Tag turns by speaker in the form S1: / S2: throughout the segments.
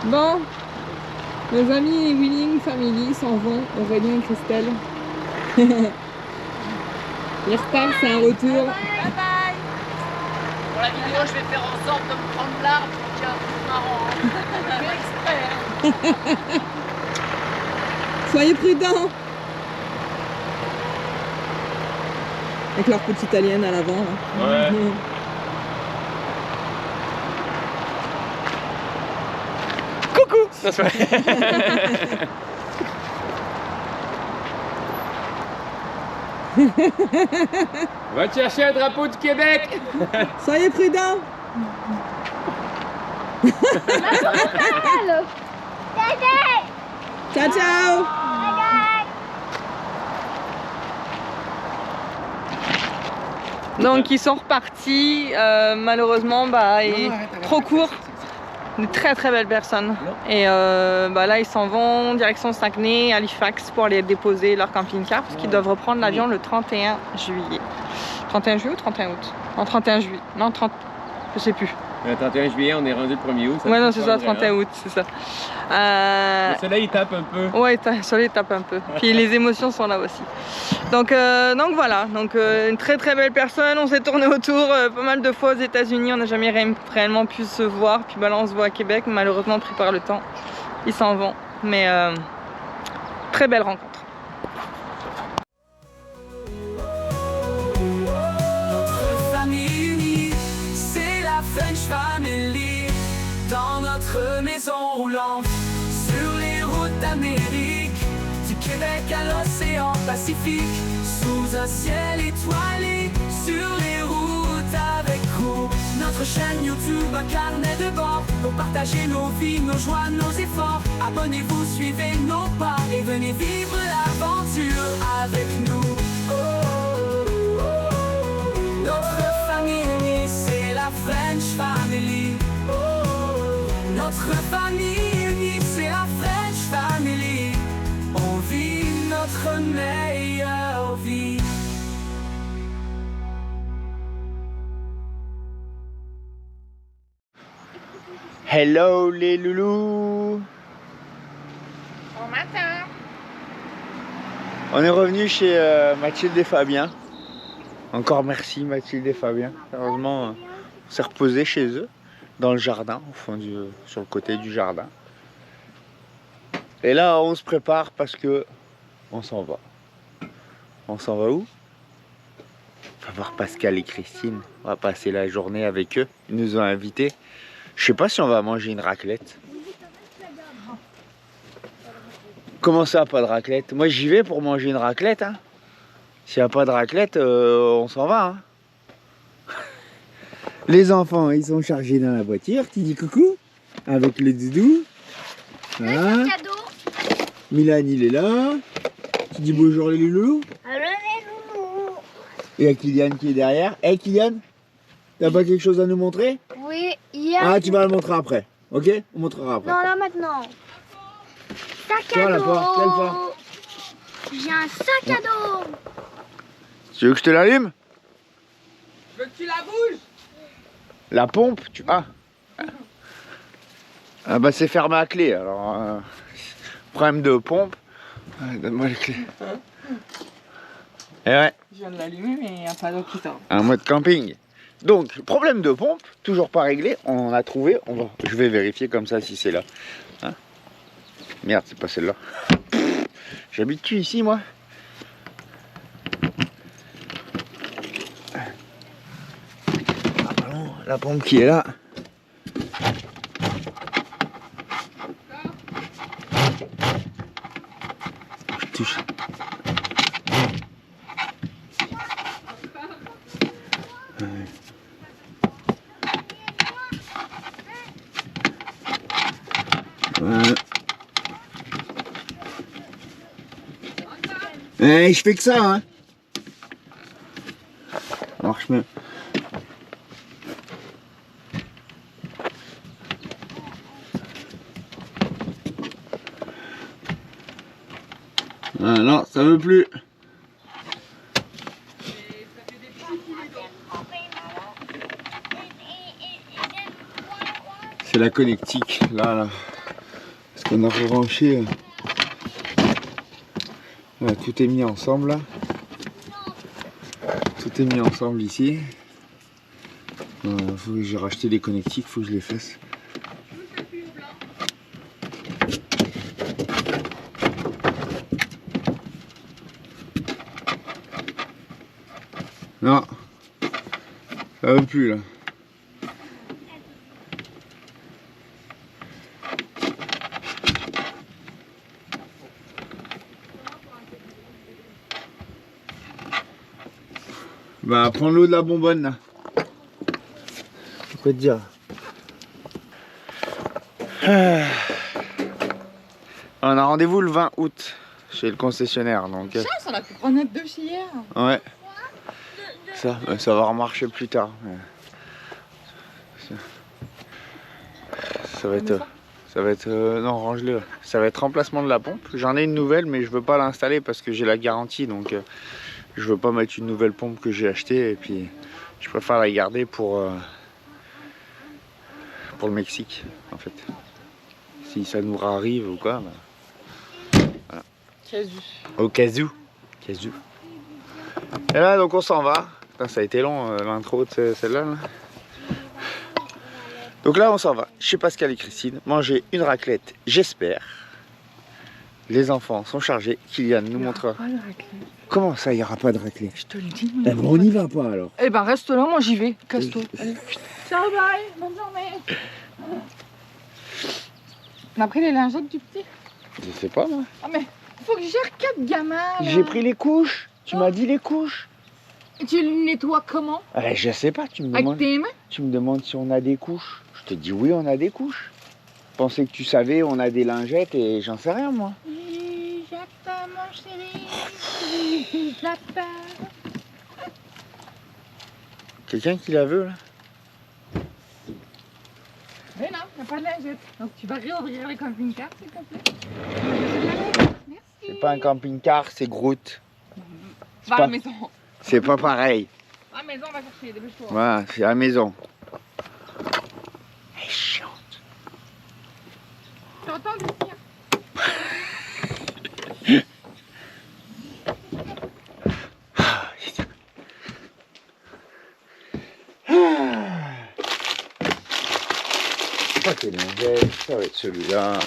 S1: Bon, nos amis Winning Family s'en vont, Aurélien et Christelle. Ils repartent, c'est un retour.
S2: Bye bye. Pour la vidéo, je vais faire en sorte de me prendre l'arbre pour qu'il y ait un truc marrant. Je fais exprès.
S1: Soyez prudents. Avec leur petite alien à l'avant.
S3: Ouais. Coucou. Ça se fait. Va te chercher un drapeau du Québec.
S1: Soyez prudents. Ciao, ciao. Donc ils sont repartis, malheureusement trop court, une très belle personne. Et là ils s'en vont direction Saguenay, Halifax pour aller déposer leur camping-car parce qu'ils doivent reprendre l'avion le 31 juillet. 31 juillet ou 31 août? Non, 31 juillet, non 30, je sais plus.
S3: Le 31 juillet, on est rendu le 1er août.
S1: Ouais non c'est ça, 31 août, c'est ça.
S3: Le soleil il tape un peu.
S1: Ouais, le soleil tape un peu. Puis les émotions sont là aussi. Donc voilà, une très belle personne. On s'est tourné autour pas mal de fois aux États-Unis. On n'a jamais réellement pu se voir. Puis là on se voit à Québec. Malheureusement pris par le temps. Ils s'en vont. Mais très belle rencontre.
S4: Dans notre maison roulante, sur les routes d'Amérique, du Québec à l'océan Pacifique, sous un ciel étoilé, sur les routes avec vous. Notre chaîne YouTube, un carnet de bord, pour partager nos vies, nos joies, nos efforts. Abonnez-vous, suivez nos pas et venez vivre l'aventure avec nous. Notre famille unie, c'est la French Family. Notre famille unie, c'est la French Family. On vit notre meilleure vie.
S5: Hello les loulous.
S2: Bon matin.
S5: On est revenu chez Mathilde et Fabien. Encore merci Mathilde et Fabien. Heureusement, on s'est reposé chez eux. Dans le jardin, au fond sur le côté du jardin. Et là, on se prépare parce que on s'en va. On s'en va où? On va voir Pascal et Christine. On va passer la journée avec eux. Ils nous ont invités. Je sais pas si on va manger une raclette. Comment ça, pas de raclette? Moi, j'y vais pour manger une raclette. Hein. S'il n'y a pas de raclette, on s'en va. Hein. Les enfants, ils sont chargés dans la voiture. Tu dis coucou avec le doudou. Voilà. Milan, il est là. Tu dis bonjour les loulous.
S6: Allô les loulous.
S5: Et il y a Kylian qui est derrière. Hé Kylian, t'as pas quelque chose à nous montrer?
S6: Oui, il y a...
S5: Ah, tu vas le montrer après. Ok? On montrera après.
S6: Non, là maintenant. Sac
S5: Toi,
S6: à
S5: la
S6: dos.
S5: porte, quelle porte?
S6: J'ai un sac à dos.
S5: Tu veux que je te l'allume?
S1: Veux que tu la bouges?
S5: La pompe, tu... Ah. Ah bah c'est fermé à clé, alors... problème de pompe. Donne-moi les clés. Et ouais.
S1: Je viens de l'allumer mais il n'y a pas d'eau qui sort.
S5: Un mode camping. Donc, problème de pompe, toujours pas réglé. On a trouvé, je vais vérifier comme ça si c'est là. Hein? Merde, c'est pas celle-là. J'habite ici, moi. La pompe qui est là. Je touche. Je fais que ça, hein. Ça marche mieux. Ah non, ça veut plus. C'est la connectique, là. Parce qu'on a rebranché. Voilà, tout est mis ensemble là. Tout est mis ensemble ici. Faut que j'ai racheté des connectiques, faut que je les fasse. Non, ça veut plus là. Bah prends l'eau de la bonbonne là. Quoi te dire. On a rendez-vous le 20 août chez le concessionnaire donc.
S1: Chance, on a pu prendre notre douche hier.
S5: Ouais. Ça va remarcher plus tard. Ça va être non, range-le. Ça va être remplacement de la pompe. J'en ai une nouvelle mais je veux pas l'installer parce que j'ai la garantie donc je veux pas mettre une nouvelle pompe que j'ai achetée et puis je préfère la garder pour le Mexique en fait. Si ça nous arrive ou quoi. Bah, voilà. Au cas où. Et là donc on s'en va. Putain, ça a été long l'intro de celle-là. Là. Donc là on s'en va chez Pascal et Christine manger une raclette, j'espère. Les enfants sont chargés. Kylian nous montrera. Comment ça, il n'y aura pas de raclette?
S1: Je te le dis.
S5: Eh ben, on n'y va pas alors.
S1: Eh ben reste là, moi j'y vais. Casse-toi. Ciao, bye. Bonne journée. On a pris les lingettes du petit?
S5: Je sais pas moi.
S1: Ah mais faut que je gère 4 gamins. Là.
S5: J'ai pris les couches. Tu m'as dit les couches.
S1: Et tu le nettoies comment?
S5: Je sais pas, tu me
S1: Avec
S5: demandes.
S1: tes mains?
S5: Tu me demandes si on a des couches. Je te dis oui, on a des couches. Je pensais que tu savais, on a des lingettes et j'en sais rien moi.
S1: J'attends mon chéri. J'attends.
S5: Quelqu'un qui la veut là?
S1: Mais non, il n'y a pas de lingette. Donc tu vas réouvrir les camping-cars, s'il te plaît. Merci.
S5: C'est pas un camping-car, c'est Groot.
S1: Va à la maison.
S5: C'est pas pareil.
S1: À la maison, on va chercher des bêches.
S5: Voilà, c'est à la maison. Elle est chiante.
S1: Tu entends le dire? Pas tes lingettes, ça va être celui-là.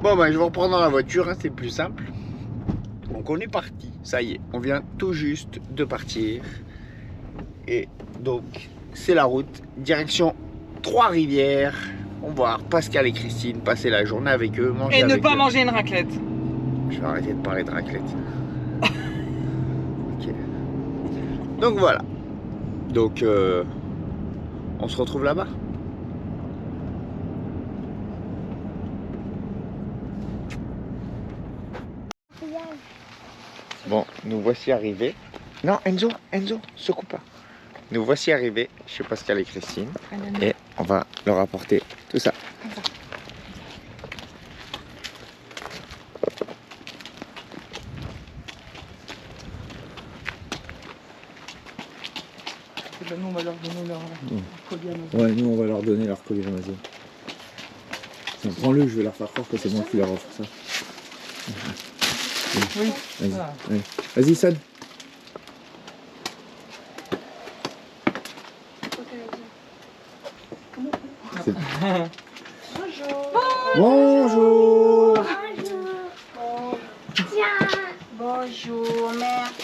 S1: Bon ben je vais reprendre dans la voiture, hein, c'est plus simple. Donc on est parti, ça y est, on vient tout juste de partir. Et donc c'est la route, direction Trois-Rivières. On va voir Pascal et Christine passer la journée avec eux, manger Et ne
S5: avec
S1: pas
S5: eux.
S1: manger une raclette.
S5: Je vais arrêter de parler de raclette. Ok. Donc voilà. Donc on se retrouve là-bas. Bon, nous voici arrivés. Non, Enzo, secoue pas. Nous voici arrivés chez Pascal et Christine. Et on va leur apporter tout ça.
S1: Nous, on va leur donner leur colis Amazon.
S5: Ouais, nous on va leur donner leur colis Amazon. Tiens, prends-le, je vais leur faire croire que c'est moi qui leur offre ça.
S1: Oui.
S5: Vas-y,
S1: Ah.
S5: allez. Vas-y, sonne. C'est- Bonjour.
S6: Tiens.
S2: Bonjour, merci.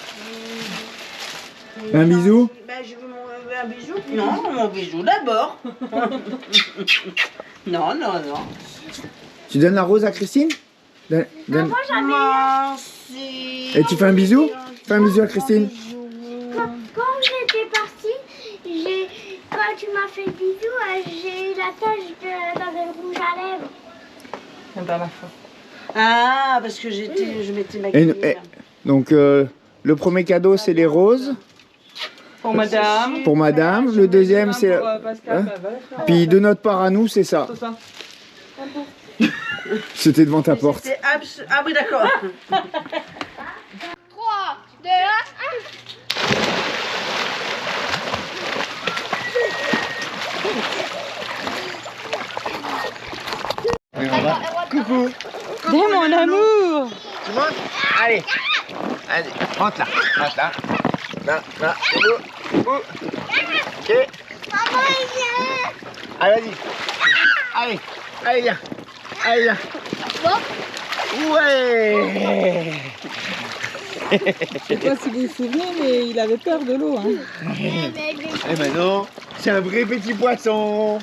S5: Un bisou.
S2: Ben, je veux un bisou. Non, mon bisou d'abord. Non.
S5: Tu donnes la rose à Christine? Donne.
S2: Merci.
S5: Et tu fais un bisou? Fais un bisou à Christine.
S6: Quand j'étais partie, quand tu m'as fait le bisou, j'ai eu la tache dans le rouge à lèvres.
S1: C'est pas ma faute.
S2: Ah, parce que je m'étais
S5: Et-
S2: maquillée.
S5: Donc le premier cadeau c'est les roses
S1: Pour madame.
S5: pour madame. Le deuxième c'est...
S1: Pour Pascal,
S5: Hein
S1: bah, va la faire.
S5: Puis de notre part à nous c'est ça.
S1: Tout ça.
S5: C'était devant ta porte.
S2: Ah oui, d'accord.
S6: 3, 2, 1.
S5: monte. Allez. Allez, monte là. Monte là. Là, là. Ok. Allez, vas-y. Allez. Allez, viens. Allez, viens. Ouais.
S1: Je sais pas si vous vous souvenez, mais il avait peur de l'eau. Hein.
S5: Et maintenant, c'est un vrai petit poisson.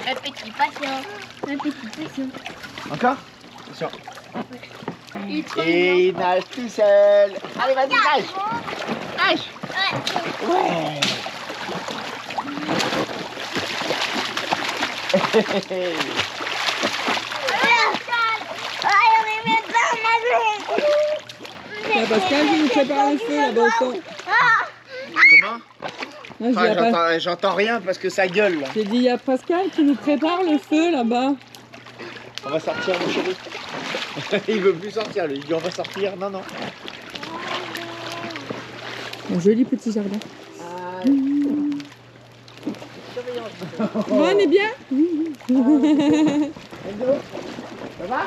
S6: Un petit patient. Un petit patient.
S5: Encore? Attention. Et il nage tout seul. Allez, vas-y, nage. Nage. Ouais.
S1: Il y a Pascal qui nous prépare le feu là-bas au fond.
S5: Comment?
S1: Moi,
S5: J'entends rien parce que ça gueule là.
S1: j'ai dit, il y a Pascal qui nous prépare le feu là-bas.
S5: On va sortir, mon chéri. Il veut plus sortir, lui. Il dit on va sortir. Non, non.
S1: Un joli petit jardin. Bon, on est bien?
S5: Enzo, ça va?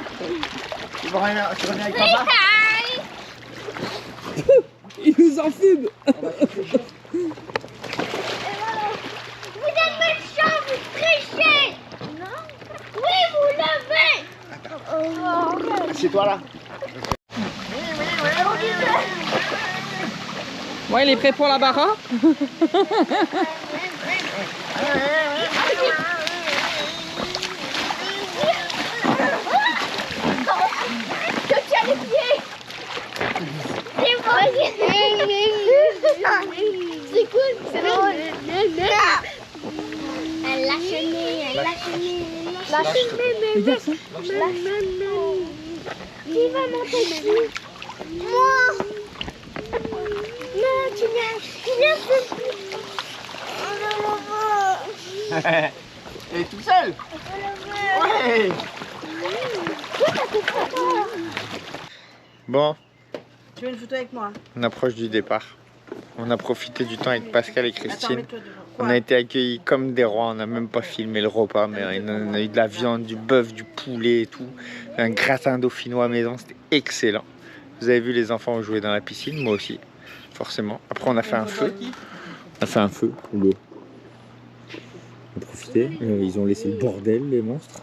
S5: Tu reviens avec papa?
S1: Il nous enfume.
S6: Vous êtes méchants, vous trichez. Non. Oui, vous l'avez.
S5: Assieds-toi là.
S1: Ouais, il est prêt pour la barra.
S6: Je tiens les pieds. C'est bon. C'est cool. C'est drôle. Elle lâche le nez, elle lâche le nez. Lâche le nez,
S1: Regarde ça.
S6: Qui va monter dessus? Moi. Non, tu viens
S5: Elle est toute seule. Ouais. Bon.
S2: Tu veux une photo avec moi?
S5: On approche du départ. On a profité du temps avec Pascal et Christine.
S2: Attends, mets-toi devant.
S5: On a été accueillis comme des rois. On n'a même pas filmé le repas, mais on a eu de la viande, du bœuf, du poulet et tout. Un gratin dauphinois à maison, c'était excellent. Vous avez vu, les enfants ont joué dans la piscine, moi aussi, forcément. Après, on a fait un feu. On a fait un feu, l'eau. On a profité. Ils ont laissé le bordel, les monstres.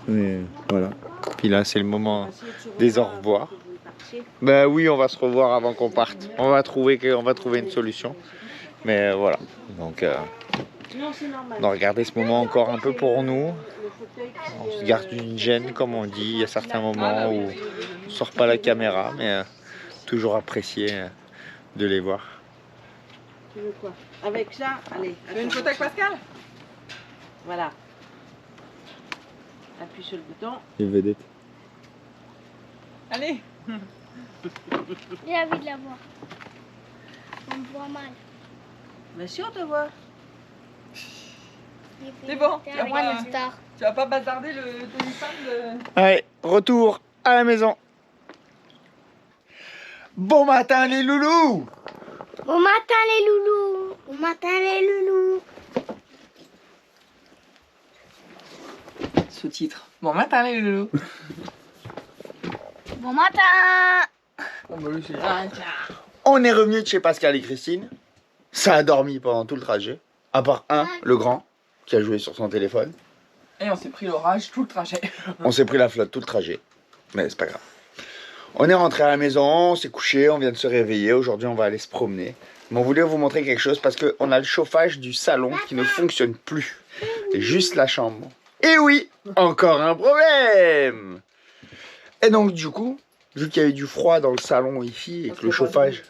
S5: Mais voilà. Puis là, c'est le moment des au revoir. Ben oui, on va se revoir avant qu'on parte. On va trouver une solution. Mais voilà. Donc, on a regardé ce moment encore un peu pour nous. On se garde une gêne, comme on dit. Il y a certains moments où on ne sort pas la caméra, mais toujours apprécié de les voir.
S2: Tu veux quoi? Avec ça, allez.
S1: Tu veux une photo avec Pascal?
S2: Voilà. Appuie sur le bouton.
S5: Les vedettes.
S1: Allez.
S6: J'ai envie de la voir. On me voit mal.
S2: Bien sûr, on te voit.
S1: C'est bon,
S6: T'es
S1: tu vas
S6: avec
S1: pas-
S6: la star.
S1: Tu vas pas bazarder le téléphone de...
S5: Allez, retour à la maison. Bon matin les loulous.
S6: Bon matin les loulous. Bon matin les loulous.
S1: Sous-titre. Bon matin les loulous.
S6: Bon matin.
S5: On est revenu de chez Pascal et Christine. Ça a dormi pendant tout le trajet. À part le grand, qui a joué sur son téléphone.
S1: Et on s'est pris l'orage tout le trajet.
S5: On s'est pris la flotte tout le trajet. Mais c'est pas grave. On est rentré à la maison, on s'est couché, on vient de se réveiller. Aujourd'hui, on va aller se promener. Mais on voulait vous montrer quelque chose parce qu'on a le chauffage du salon qui ne fonctionne plus. C'est juste la chambre. Et oui, encore un problème. Et donc, du coup, vu qu'il y avait du froid dans le salon ici et que le chauffage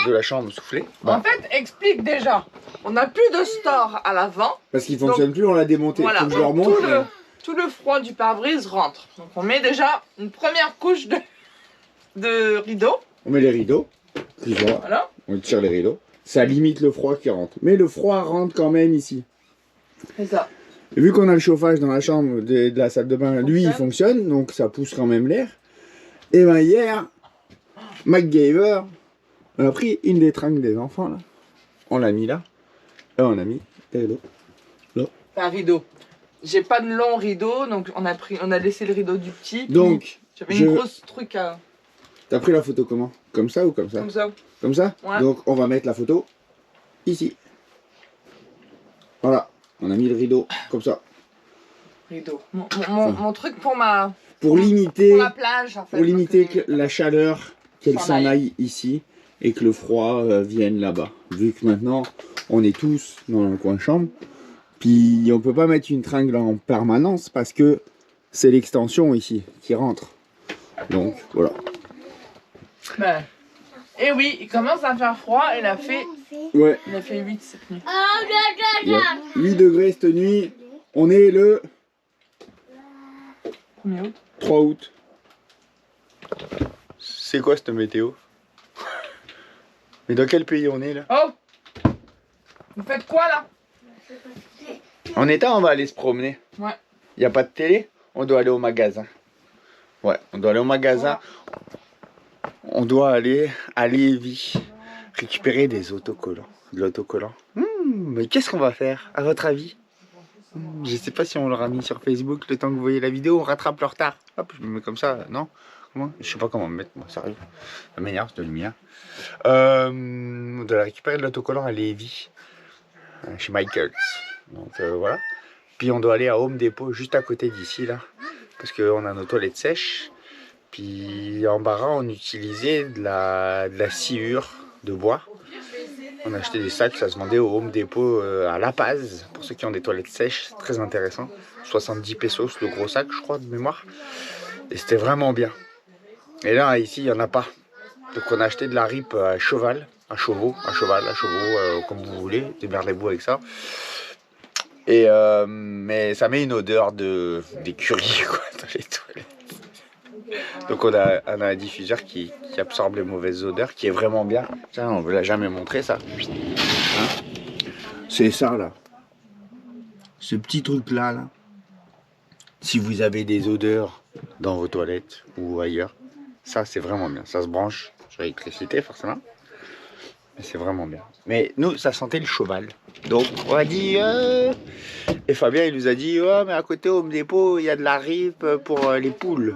S5: de la chambre soufflait.
S1: En fait, explique déjà. On n'a plus de store à l'avant.
S5: Parce qu'il fonctionne plus, on l'a démonté.
S1: Voilà,
S5: Faut que je le
S1: donc
S5: remonte.
S1: tout le froid du pare-brise rentre. Donc on met déjà une première couche de rideaux.
S5: On met les rideaux.
S1: Voilà.
S5: On tire les rideaux. Ça limite le froid qui rentre. Mais le froid rentre quand même ici.
S1: C'est ça.
S5: Et vu qu'on a le chauffage dans la chambre de la salle de bain, lui il fonctionne, donc ça pousse quand même l'air. Et ben hier, MacGyver, on a pris une des trinques des enfants là, on l'a mis là, et on a mis des rideaux.
S1: Un rideau. j'ai pas de long rideau, donc on a laissé le rideau du petit.
S5: Donc,
S1: j'avais une grosse truc à...
S5: T'as pris la photo comment? Comme ça ou comme ça?
S1: Comme ça.
S5: Comme ça?
S1: Ouais.
S5: Donc on va mettre la photo ici. Voilà, on a mis le rideau comme ça.
S1: Rideau. Mon truc pour ma...
S5: Pour limiter,
S1: la plage, en fait,
S5: pour limiter
S1: que...
S5: la chaleur, qu'elle s'en aille ici et que le froid vienne là-bas. Vu que maintenant, on est tous dans le coin chambre. Puis on peut pas mettre une tringle en permanence parce que c'est l'extension ici qui rentre. Donc voilà.
S1: Ben, et oui, il commence à faire froid. Il a fait 8 cette nuit.
S5: Il y a 8 degrés cette nuit. On est le 3 août. C'est quoi cette météo? Mais dans quel pays on est là?
S1: Oh! Vous faites quoi là?
S5: En état, on va aller se promener.
S1: Ouais.
S5: Il n'y a pas de télé? On doit aller au magasin. Ouais, on doit aller au magasin. Voilà. On doit aller à Lévis récupérer des autocollants. De l'autocollant. Mais qu'est-ce qu'on va faire, à votre avis? Je sais pas si on l'aura mis sur Facebook le temps que vous voyez la vidéo, on rattrape le retard. Hop, je me mets comme ça, non? Comment? Je sais pas comment me mettre, moi, sérieux. Ça m'énerve, c'est de lumière. On doit récupérer de l'autocollant à Lévis, chez Michaels. Donc voilà. Puis on doit aller à Home Depot, juste à côté d'ici, là. Parce qu'on a nos toilettes sèches. Puis en Bara, on utilisait de la sciure de bois. On a acheté des sacs, ça se vendait au Home Depot à La Paz. Pour ceux qui ont des toilettes sèches, c'est très intéressant. 70 pesos le gros sac, je crois, de mémoire. Et c'était vraiment bien. Et là, ici, il n'y en a pas. Donc on a acheté de la rip à cheval, à chevaux, comme vous voulez. Démerdez-vous avec ça. Et mais ça met une odeur d'écurie quoi dans les toilettes. Donc on a un diffuseur qui absorbe les mauvaises odeurs, qui est vraiment bien. Tiens, on ne vous l'a jamais montré ça. Hein, c'est ça là. Ce petit truc là. Si vous avez des odeurs dans vos toilettes ou ailleurs, ça c'est vraiment bien. Ça se branche sur l'électricité forcément. Mais c'est vraiment bien. Mais nous, ça sentait le cheval. Donc on a dit... Et Fabien il nous a dit, oh mais à côté au Home Depot, il y a de la rip pour les poules.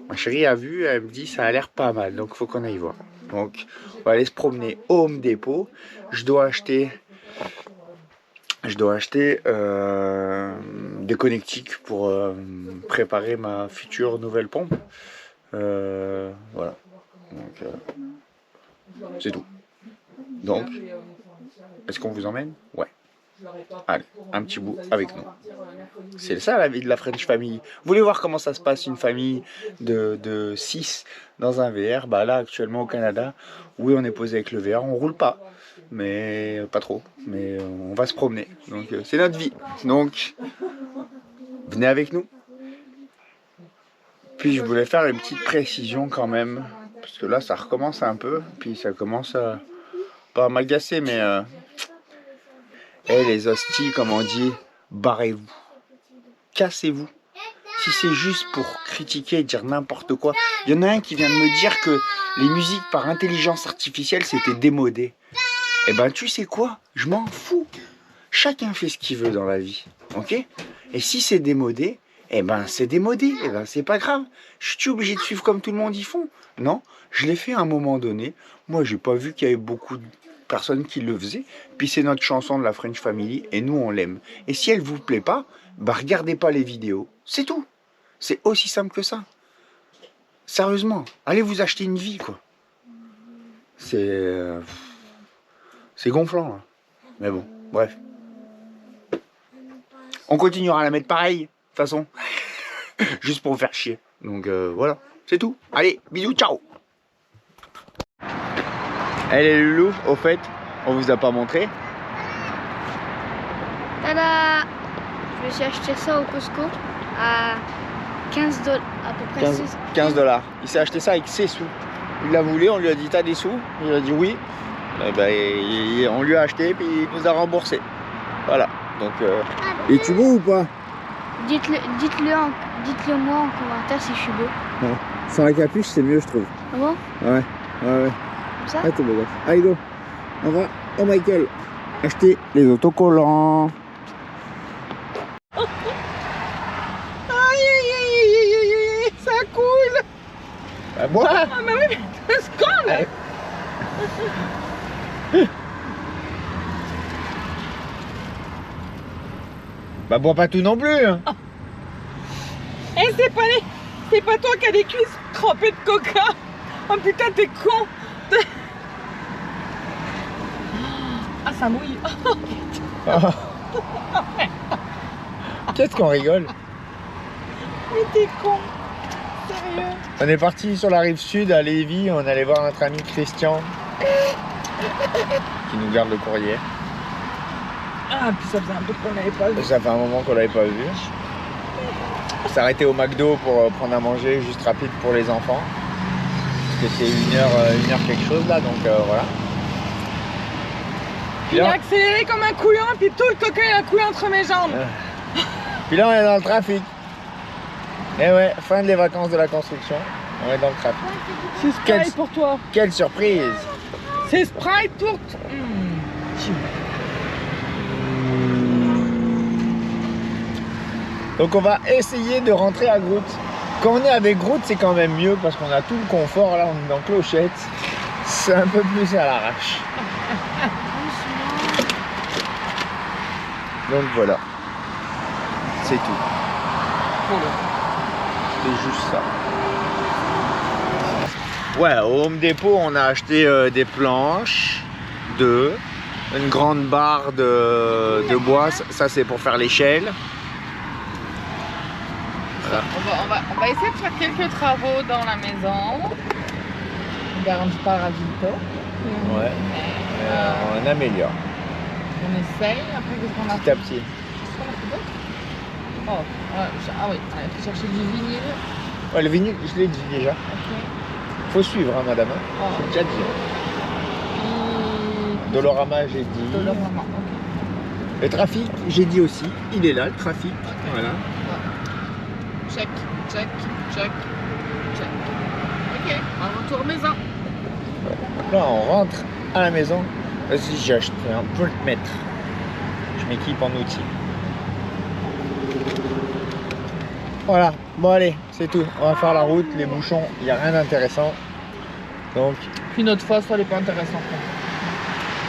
S5: Ma chérie a vu, elle me dit ça a l'air pas mal, donc il faut qu'on aille voir. Donc on va aller se promener au Home Depot. Je dois acheter des connectiques pour préparer ma future nouvelle pompe. Voilà. Donc c'est tout. Donc, est-ce qu'on vous emmène? Ouais. Allez, un petit bout avec nous. C'est ça la vie de la French Family. Vous voulez voir comment ça se passe une famille de 6 dans un VR? Bah là actuellement au Canada, oui on est posé avec le VR, on roule pas, mais pas trop, mais on va se promener. Donc c'est notre vie. Donc venez avec nous. Puis je voulais faire une petite précision quand même, parce que là ça recommence un peu, puis ça commence à pas m'agacer, mais les hosties, comme on dit, barrez-vous, cassez-vous. Si c'est juste pour critiquer et dire n'importe quoi, il y en a un qui vient de me dire que les musiques par intelligence artificielle c'était démodé. Eh ben tu sais quoi, je m'en fous. Chacun fait ce qu'il veut dans la vie, ok? Et si c'est démodé, eh ben c'est démodé, eh ben c'est pas grave. Je suis obligé de suivre comme tout le monde y font? Non, je l'ai fait à un moment donné. Moi j'ai pas vu qu'il y avait beaucoup de personne qui le faisait, puis c'est notre chanson de la French Family et nous on l'aime. Et si elle vous plaît pas, bah regardez pas les vidéos, c'est tout. C'est aussi simple que ça. Sérieusement, allez vous acheter une vie quoi. C'est gonflant là. Mais bon, bref. On continuera à la mettre pareil, de toute façon. Juste pour vous faire chier. Donc voilà, c'est tout. Allez, bisous, ciao. Elle est loulou, au fait, on vous a pas montré.
S6: Tada! Je me suis acheté ça au Costco à 15 $, à peu près
S5: 15 $. Il s'est acheté ça avec ses sous. Il l'a voulu, on lui a dit t'as des sous? Il a dit oui. Et ben, on lui a acheté puis il nous a remboursé. Voilà. Donc, et tu beau ou pas?
S6: Dites-le moi en commentaire si je suis beau.
S5: Ouais. Sans la capuche c'est mieux je trouve.
S6: Ah bon?
S5: Ouais.
S6: Comme ça?
S5: Ah t'es beau gosse. Allez go. On va au Michael acheter les autocollants. Bah bois.
S1: Ah mais oui, mais c'est scandale.
S5: Allez. Bah bois pas tout non plus hein.
S1: Eh c'est pas toi qui as les cuisses trempées de coca. Oh putain t'es con. Ah ça mouille.
S5: Qu'est-ce qu'on rigole?
S1: Mais t'es con. Sérieux.
S5: On est parti sur la rive sud à Lévis, on allait voir notre ami Christian qui nous garde le courrier.
S1: Ah puis ça faisait un peu qu'on n'avait pas vu.
S5: Ça fait un moment qu'on l'avait pas vu. On s'est arrêté au McDo pour prendre à manger juste rapide pour les enfants. Parce que c'est une heure quelque chose là, donc voilà. Puis
S1: Il a
S5: là,
S1: accéléré comme un couillon et puis tout le coca il a coulé entre mes jambes.
S5: puis là on est dans le trafic. Et ouais, fin des vacances de la construction. On est dans le trafic.
S1: C'est Sprite pour toi.
S5: Quelle surprise!
S1: C'est Sprite pour...
S5: Donc on va essayer de rentrer à Groot. Quand on est avec Groot, c'est quand même mieux parce qu'on a tout le confort. Là, on est dans Clochette. C'est un peu plus à l'arrache. Donc voilà. C'est tout. C'est juste ça. Ouais, au Home Depot, on a acheté des planches, une grande barre de bois. Ça, c'est pour faire l'échelle. Voilà.
S1: On va essayer de faire quelques travaux dans la maison. On ne garantit pas la résultat.
S5: Ouais. On améliore.
S1: On essaye. Après, qu'est-ce qu'on a
S5: Petit à petit.
S1: Qu'est-ce qu'on a fait d'autre? Oh, ah oui, on a été chercher du vinyle.
S5: Ouais, le vinyle, je l'ai dit déjà.
S1: Ok.
S5: Faut suivre, hein, madame.
S1: Oh.
S5: J'ai déjà dit. Dolorama, j'ai dit.
S1: Dolorama, ok.
S5: Le trafic, j'ai dit aussi. Il est là, le trafic. Voilà.
S1: Check, check, check, check. Ok, on retourne maison.
S5: Là, on rentre à la maison. Vas-y, j'ai acheté un voltmètre. Je m'équipe en outils. Voilà, bon allez, c'est tout. On va faire la route, les bouchons, il n'y a rien d'intéressant. Donc,
S1: Puis notre face, elle est pas intéressante.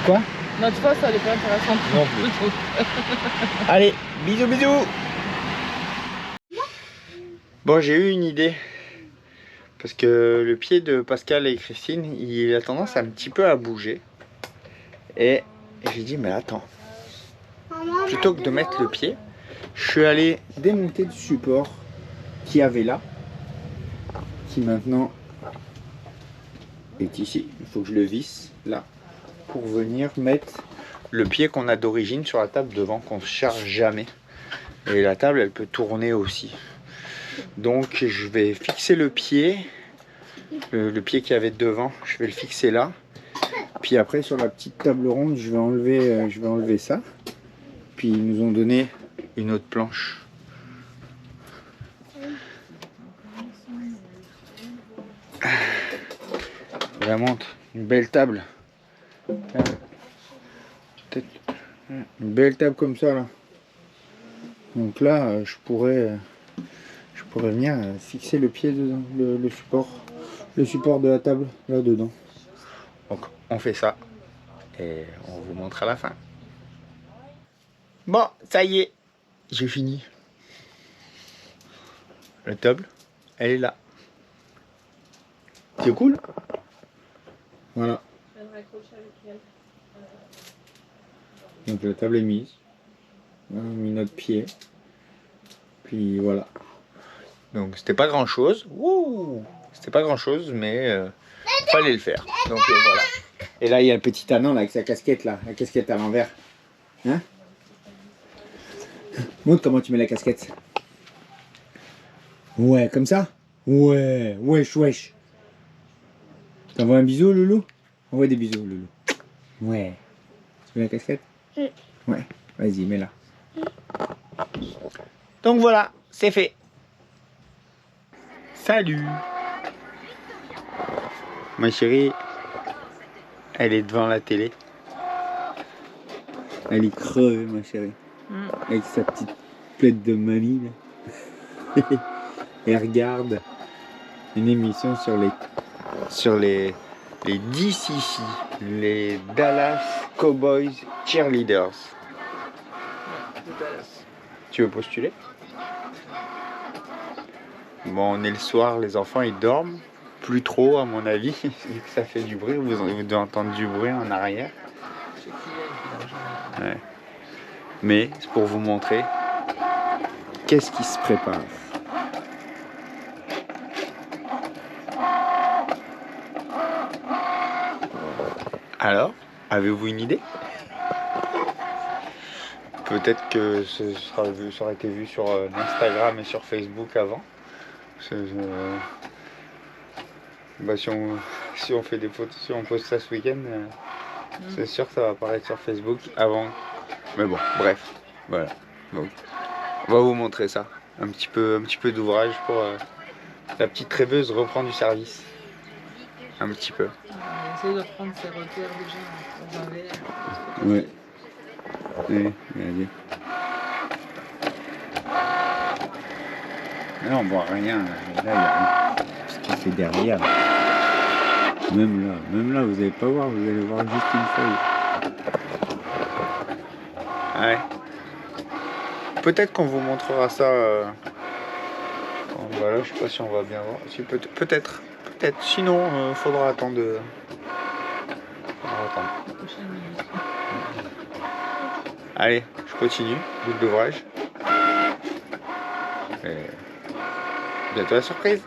S5: quoi?
S1: Notre face, elle est pas intéressante.
S5: Non plus. Allez, bisous, bisous. Bon, j'ai eu une idée. Parce que le pied de Pascal et Christine, il a tendance un petit peu à bouger. Et j'ai dit, mais attends. Plutôt que de mettre le pied, je suis allé démonter le support qu'il y avait là. Qui maintenant est ici. Il faut que je le visse là. Pour venir mettre le pied qu'on a d'origine sur la table devant, qu'on ne charge jamais. Et la table, elle peut tourner aussi. Donc je vais fixer le pied, le pied qu'il y avait devant, je vais le fixer là. Puis après sur la petite table ronde, je vais enlever ça. Puis ils nous ont donné une autre planche. Vraiment une belle table. Peut-être une belle table comme ça là. Donc là, je pourrais venir fixer le pied dedans, le support de la table là dedans. Donc on fait ça et on vous montre à la fin. Bon, ça y est, j'ai fini. La table, elle est là. C'est cool. Voilà. Donc la table est mise. On a mis notre pied. Puis voilà. Donc c'était pas grand chose. C'était pas grand chose, mais fallait le faire. Donc voilà. Et là il y a le petit Anan là avec sa casquette là, la casquette à l'envers. Hein? Montre comment tu mets la casquette. Ouais, comme ça? Ouais, wesh, wesh. T'envoies un bisou, Loulou? Envoie des bisous, Loulou. Ouais. Tu mets la casquette? Ouais. Vas-y, mets-la. Donc voilà, c'est fait. Salut. Ma chérie, elle est devant la télé. Elle est crevée, ma chérie. Avec sa petite plaide de mamie là. Elle regarde. une émission sur les DCC, les Dallas Cowboys Cheerleaders. Tu veux postuler? Bon, on est le soir, les enfants ils dorment. Plus trop à mon avis, vu que ça fait du bruit, vous devez entendre du bruit en arrière. Ouais. Mais c'est pour vous montrer qu'est-ce qui se prépare. Alors, avez-vous une idée? Peut-être que ça aurait été vu sur Instagram et sur Facebook avant. Si on fait des photos, si on poste ça ce week-end, c'est sûr que ça va apparaître sur Facebook avant. Mais bon, bref, voilà. Donc, on va vous montrer ça. Un petit peu d'ouvrage pour la petite rêveuse reprend du service. Un petit peu.
S1: On essaie de prendre ses repères déjà.
S5: Ouais. Oui, regardez. Là, on voit rien. Là, il n'y a rien. Parce que c'est derrière. Même là, vous n'allez pas voir. Vous allez voir juste une feuille. Ouais. Peut-être qu'on vous montrera ça. Voilà, je sais pas si on va bien voir. Si, peut-être. Sinon, faudra attendre. Allez, je continue. Bout d'ouvrage. Bientôt la surprise.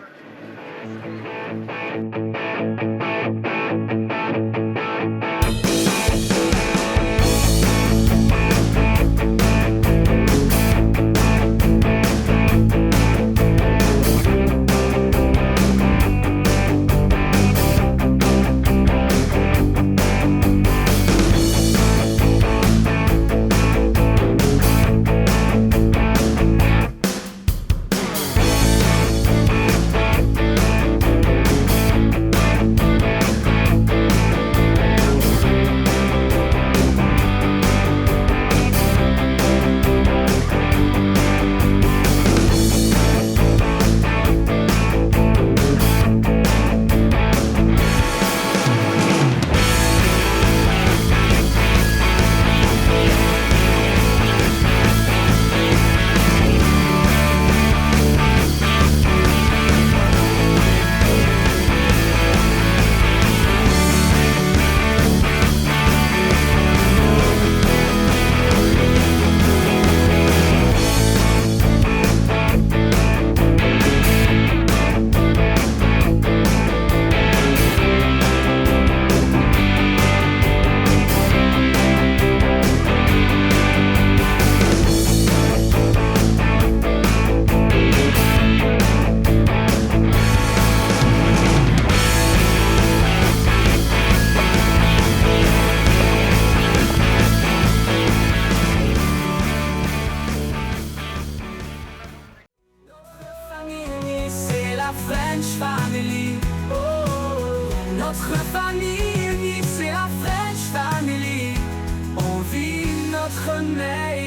S4: Notre famille unie, c'est la French Family. On vit notre meilleur.